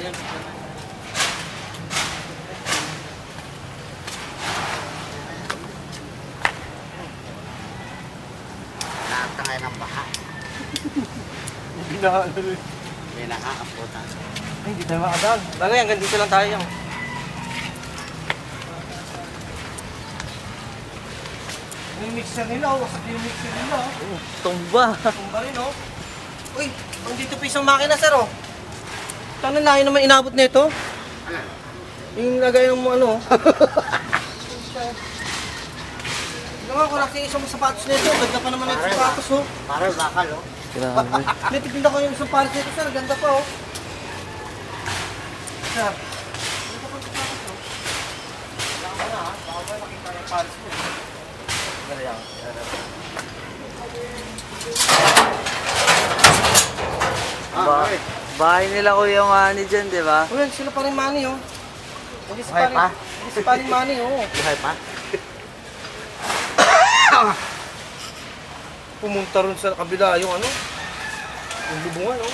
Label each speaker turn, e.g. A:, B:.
A: yan.
B: Nakatangay ng baha.
A: Hindi na
B: May nakakaputan.
A: ay, hindi tayo makadaan. Bagay, hanggang dito lang tayo. Yung mixer nila, wasak yung mixer nila.
C: Tumba.
A: Tumba rin, oh. Uy, andito pa isang makina, sir, oh. Sana layo naman inabot nito.
B: Ano?
A: Yung lagay ng ano. Naman ko nakita isang sapatos nito. Ganda pa naman yung sapatos, oh.
B: Para bakal, oh.
C: Grabe.
A: Natitinda ko yung sapatos nito, sir. Ganda pa, oh. Sir. Ganda pa yung sapatos, oh. Baka ba na, ha? Baka ba makita ng sapatos mo, eh. Ganda yan.
B: Okay.
C: Bahay nila Kuya Manny dyan, di ba?
A: Uy, sila pa rin Manny, oh. Hindi si
B: Buhay pa?
A: Hindi si paring Manny, oh.
B: Buhay pa?
A: Pumunta ron sa kabila yung ano. Yung bubungan, oh.